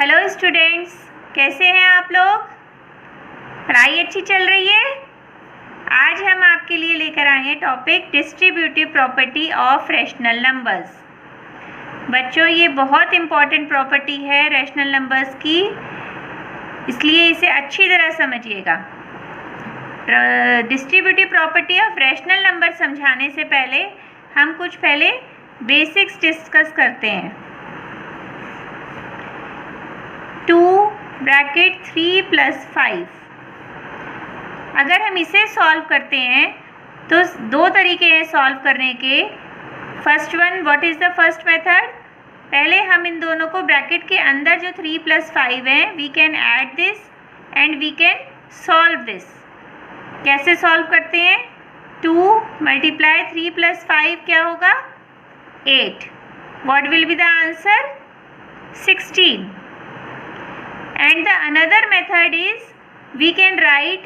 Hello students, कैसे हैं आप लोग? पढ़ाई अच्छी चल रही है? आज हम आपके लिए लेकर आए हैं topic distributive property of rational numbers. बच्चों, ये बहुत इम्पॉर्टेंट प्रॉपर्टी है रैशनल नंबर्स की, इसलिए इसे अच्छी तरह समझिएगा। Distributive property of rational number समझाने से पहले हम कुछ बेसिक्स डिस्कस करते हैं। 2 ब्रैकेट 3 + 5, अगर हम इसे सॉल्व करते हैं तो दो तरीके हैं सॉल्व करने के। First one, what is the first method? पहले हम इन दोनों को ब्रैकेट के अंदर जो 3 + 5 है, we can add this and we can solve this. कैसे सॉल्व करते हैं? 2 × 3 + 5 क्या होगा? 8। What will be the answer? 16। And the another method is we can write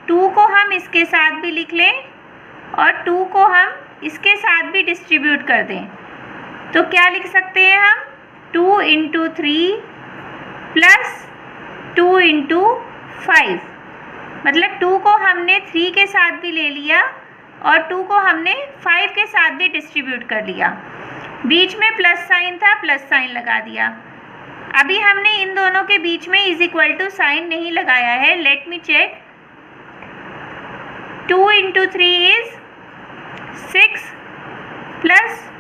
2 को हम इसके साथ भी लिख लें और 2 को हम इसके साथ भी डिस्ट्रीब्यूट कर दें। तो क्या लिख सकते हैं हम? 2 × 3 + 2 × 5, मतलब 2 को हमने 3 के साथ भी ले लिया और 2 को हमने 5 के साथ भी डिस्ट्रीब्यूट कर लिया। बीच में प्लस साइन था, प्लस साइन लगा दिया। अभी हमने इन दोनों के बीच में = साइन नहीं लगाया है। Let me check. 2 × 3 is 6 +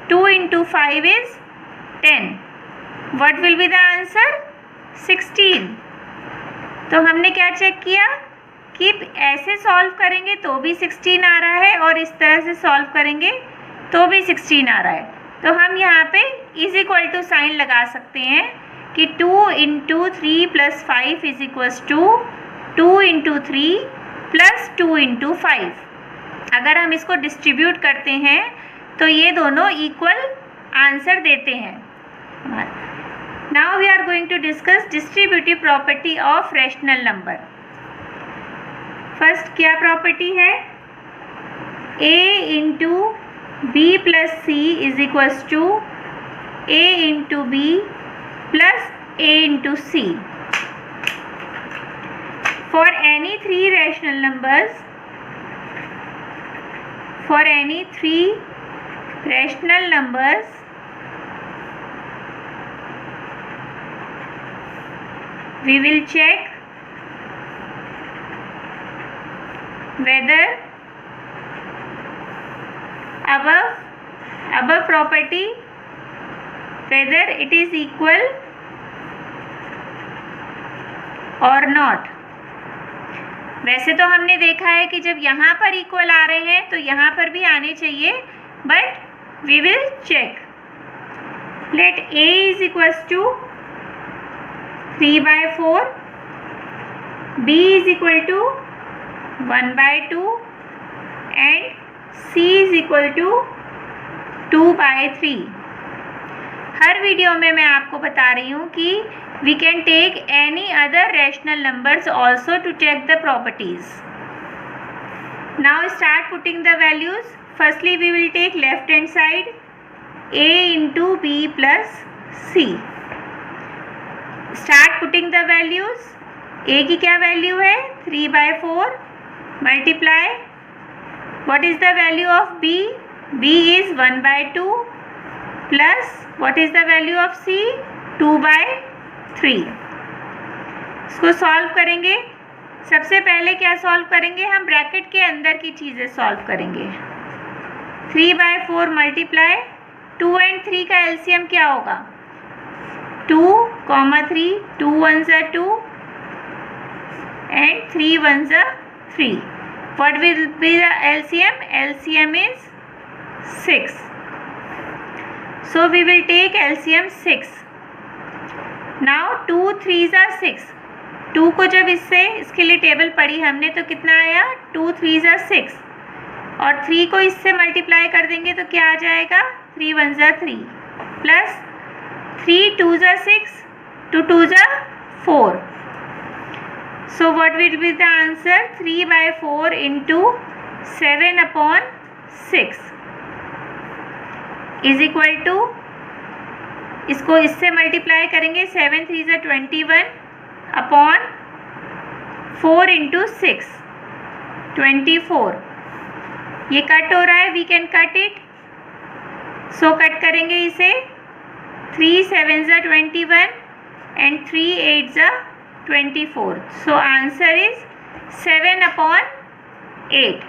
2 × 5 is 10। What will be the answer? 16। तो हमने क्या चेक किया कि ऐसे सॉल्व करेंगे तो भी 16 आ रहा है और इस तरह से सॉल्व करेंगे तो भी 16 आ रहा है। तो हम यहाँ पे = साइन लगा सकते हैं कि 2 × 3 + 5 = 2 × 3 + 2 × 5। अगर हम इसको डिस्ट्रीब्यूट करते हैं तो ये दोनों इक्वल आंसर देते हैं। Now we are going to discuss distributive property of rational number. First क्या प्रॉपर्टी है? a × b + c = a × b + a × c। For any three rational numbers, we will check whether above property, whether it is equal or not। वैसे तो हमने देखा है कि जब यहाँ पर इक्वल आ रहे हैं तो यहाँ पर भी आने चाहिए, but we will check. Let a = 3/4, b = 1/2 and c = 2/3। Her video में मैं आपको बता रही हूँ कि we can take any other rational numbers also to check the properties. Now start putting the values. Firstly we will take left hand side, a × b + c. Start putting the values. a की क्या value है? 3/4 multiply. What is the value of b? b is 1/2 plus what is the value of c? 2/3। इसको solve करेंगे। सबसे पहले क्या solve करेंगे? हम ब्रैकेट के अंदर की चीज़ें सॉल्व करेंगे। 3/4 मल्टीप्लाई 2 और 3 का एलसीएम क्या होगा? 2, 3, 2 1s are 2 and 3 1s are 3। What will be the LCM? LCM is 6. So we will take LCM 6. Now 2 3s are 6। 2 को जब इसके लिए टेबल पढ़ी हमने तो कितना आया? 2 3s are 6 और 3 को इससे मल्टीप्लाई कर देंगे तो क्या आ जाएगा? 3 1s are 3 plus 3 2s are 6, 2 2s are 4। So what will be the answer? 3/4 × 7/6 is equal to इसको इससे मल्टीप्लाई करेंगे, 7 3 ज़ा 21 अपॉन 4 इंटू 6 24। ये कट हो रहा है, we can cut it, so cut करेंगे इसे। 3 7 ज़ा 21 एंड 3 8 ज़ा 24, सो आंसर इज 7 अपॉन 8।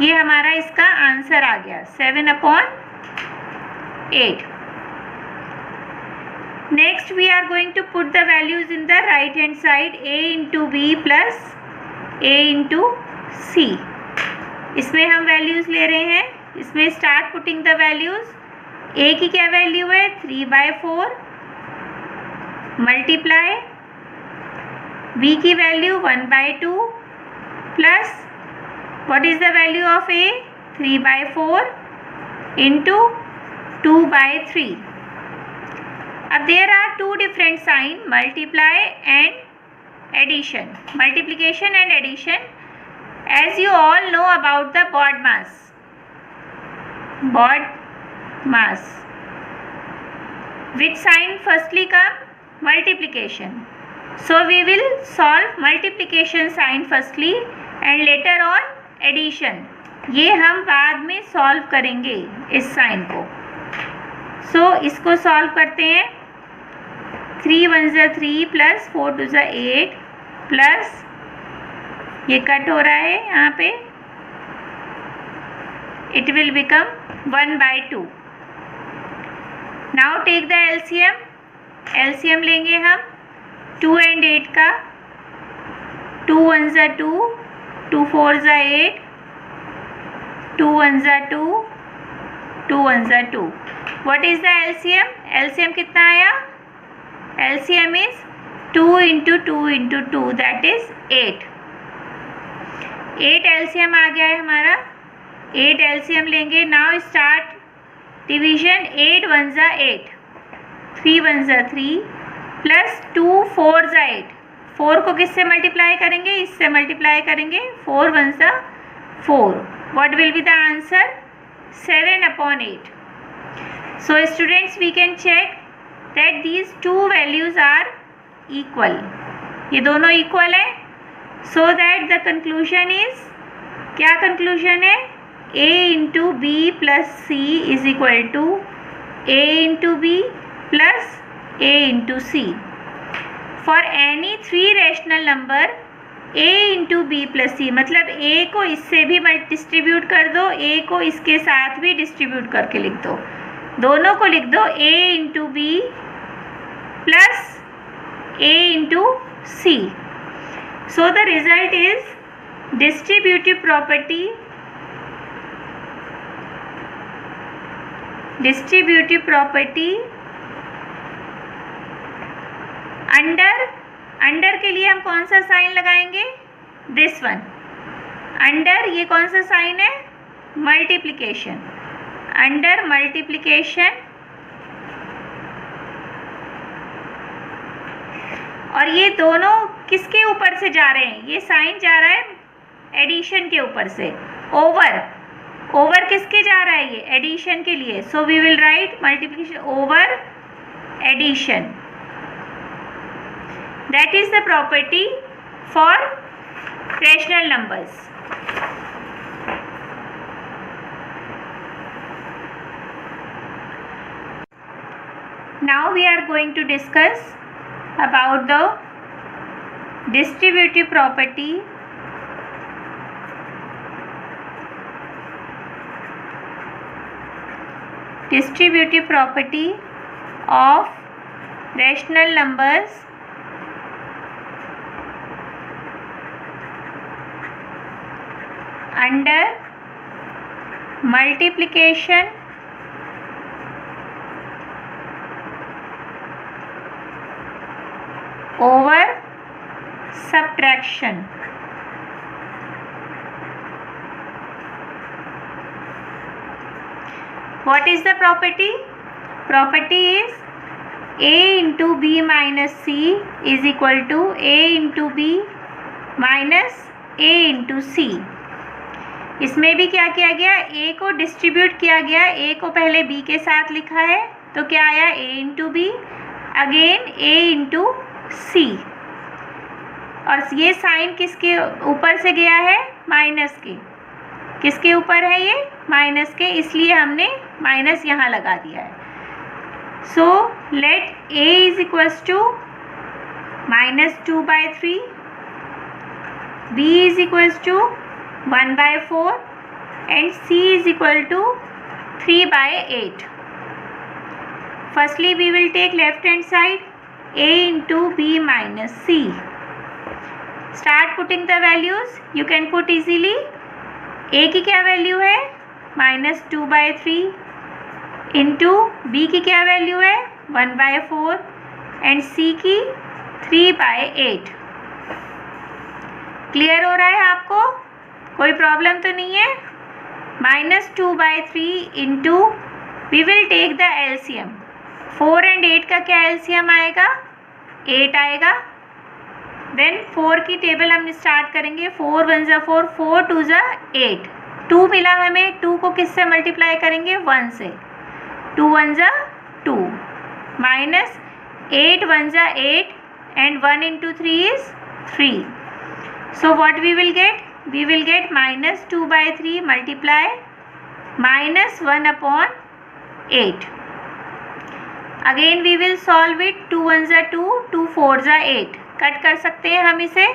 ये हमारा इसका आंसर आ गया, 7 upon 8। Next we are going to put the values in the right hand side, a into b plus a into c. इसमें हम वैल्यूज ले रहे हैं, इसमें start putting the values. a की क्या वैल्यू है, 3/4 मल्टीप्लाई b की value 1/2 plus what is the value of a, 3/4 into 2/3. अब there are two different sign, multiply and addition, multiplication and addition. As you all know about the BOD mass, which sign firstly come, multiplication. So we will solve multiplication sign firstly and later on addition. ये हम बाद में solve करेंगे इस sign को। सो इसको solve करते हैं। 3 1 ज़ा 3 प्लस 4 2 ज़ा 8 प्लस ये कट हो रहा है यहाँ पे, it will become 1/2। Now take the LCM. LCM लेंगे हम 2 and 8 का। 2 1 ज़ा 2, 2 4 ज़ा 8, 2 1 ज़ा 2, 2 1 ज़ा 2। What is the LCM? LCM कितना आया? LCM is 2 into 2 into 2, that is 8। 8 LCM आ गया है हमारा। 8 एलसीएम लेंगे। Now start division. 8 1 ज़ा 8, 3 1 ज़ा 3 प्लस 2 4 ज़ा 8। 4 को किससे मल्टीप्लाई करेंगे? इससे मल्टीप्लाई करेंगे। 4 1 ज़ा 4। What will be the answer? 7 upon 8। So students we can check that these two values are equal. ये दोनों इक्वल है। So that the conclusion is, क्या कंक्लूजन है? a into b plus c is equal to a into b plus a into c. For any 3 rational number a into b plus c, मतलब a को इससे भी distribute कर दो, a को इसके साथ भी डिस्ट्रीब्यूट करके लिख दो, दोनों को लिख दो a into b plus a into सी। So the result is distributive property under के लिए हम कौन सा साइन लगाएंगे? This one. अंडर ये कौन सा साइन है? मल्टीप्लिकेशन। Under multiplication. और ये दोनों किसके ऊपर से जा रहे हैं? ये साइन जा रहा है एडिशन के ऊपर से। ओवर किसके जा रहा है? ये एडिशन के लिए। So we will write multiplication over addition. That is the property for rational numbers. Now we are going to discuss about the distributive property of rational numbers under multiplication over subtraction. What is the property? Property is a into b minus c is equal to a into b minus a into c. इसमें भी क्या किया गया? a को distribute किया गया। a को पहले b के साथ लिखा है तो क्या आया a into b, again a into c, और ये साइन किसके ऊपर से गया है, माइनस के, किसके ऊपर है ये, माइनस के, इसलिए हमने माइनस यहाँ लगा दिया है। So let a is equals to -2/3, b is equals to 1/4 and c is equal to 3/8. Firstly, we will take left hand side, a into b minus c. Start putting the values. You can put easily. a की क्या value है, -2/3 into b की क्या value है, 1/4 and c की 3/8. Clear हो रहा है आपको, कोई प्रॉब्लम तो नहीं है। -2/3 into, we will take the LCM, 4 and 8 का क्या एलसीएम आएगा, 8 आएगा। देन 4 की टेबल हम स्टार्ट करेंगे, 4 1 ज़ा 4, 4 2 ज़ा 8, 2 मिला हमें, 2 को किससे मल्टीप्लाई करेंगे, 1 से, 2 1 ज़ा 2, माइनस 8 1 ज़ा 8 and 1 into 3 is 3. So what we will get? We will get -2/3 multiply -1/8. Again we will solve it, 2 1 ज़ा 2, 2 4 ज़ा 8, कट कर सकते हैं हम इसे।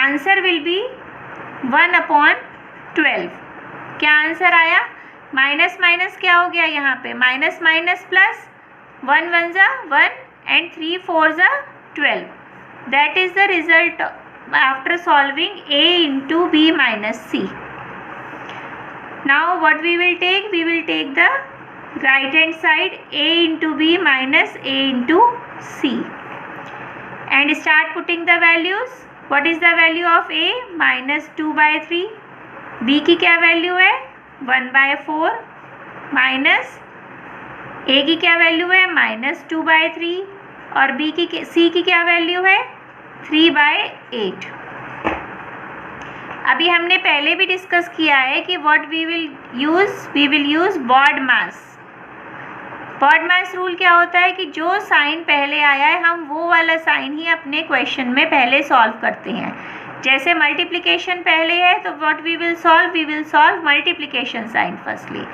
Answer will be 1/12। क्या आंसर आया, माइनस माइनस क्या हो गया यहाँ पे, माइनस माइनस प्लस, 1 1 ज़ा 1 and 3 4 ज़ा 12. That is the result after solving a into b minus c. Now what we will take? We will take the right hand side, a into b minus a into c, and start putting the values. What is the value of a? -2/3. b की क्या value है, 1/4, minus a की क्या value है, -2/3, और b की c की क्या वैल्यू है, 3/8. अभी हमने पहले भी डिस्कस किया है कि what we will use BODMAS. BODMAS rule क्या होता है कि जो साइन पहले आया है हम वो वाला साइन ही अपने क्वेश्चन में पहले सॉल्व करते हैं। जैसे मल्टीप्लिकेशन पहले है तो what we will solve multiplication sign firstly,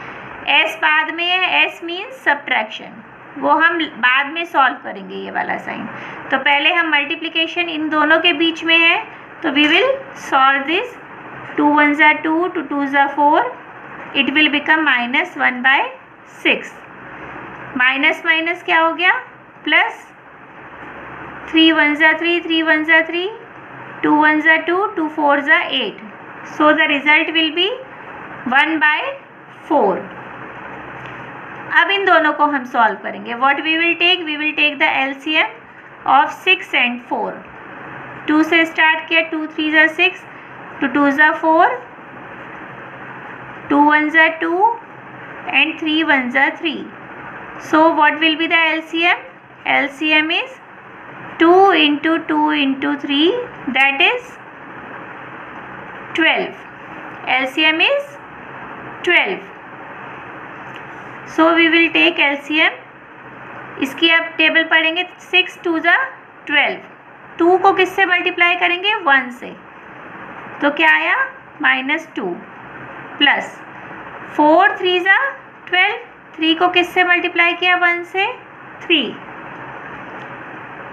S बाद में है, एस मीन्स सब्ट्रैक्शन, वो हम बाद में सॉल्व करेंगे ये वाला साइन। तो पहले हम मल्टीप्लिकेशन इन दोनों के बीच में है, तो वी विल सॉल्व दिस, 2 1 ज़ा 2, 2 2 ज़ा 4, it will become -1/6, minus minus क्या हो गया, प्लस 3 1 ज़ा 3, 3 1 ज़ा 3, 2 1 ज़ा 2, 2 4 ज़ा 8, so the result will be 1/4. अब इन दोनों को हम सॉल्व करेंगे। What we will take the LCM of 6 and 4. 2 से स्टार्ट किया, 2 3 ज़ा 6, 2 2 ज़ा 4, 2 1 ज़ा 2 and 3 1 ज़ा 3. So what will be the LCM? LCM is 2 into 2 into 3, that is 12. LCM is 12. So we will take LCM. इसकी अब टेबल पढ़ेंगे, 6 2 ज़ा 12, 2 को किससे मल्टीप्लाई करेंगे, 1 से, तो क्या आया, -2, प्लस 4 3 ज़ा 12, 3 को किससे मल्टीप्लाई किया, 1 से, 3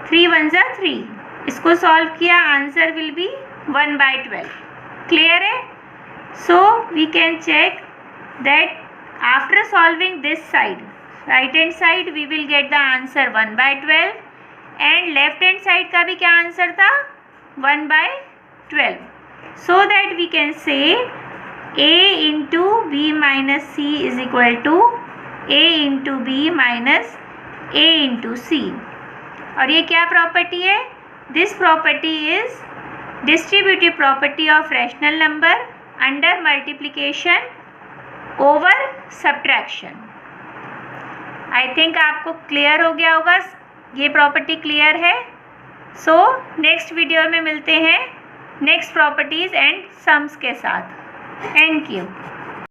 3 1 ज़ा 3, इसको सॉल्व किया, आंसर विल बी 1/12. क्लियर है? So we can check that after solving this side, right hand side we will get the answer 1/12, and left hand side का भी क्या आंसर था, 1/12. So that we can say a into b minus c is equal to a into b minus a into c. और ये क्या property है, this property is distributive property of rational number under multiplication over subtraction. I think आपको clear हो गया होगा, ये property clear है. सो नेक्स्ट वीडियो में मिलते हैं नेक्स्ट प्रॉपर्टीज एंड सम्स के साथ. Thank you.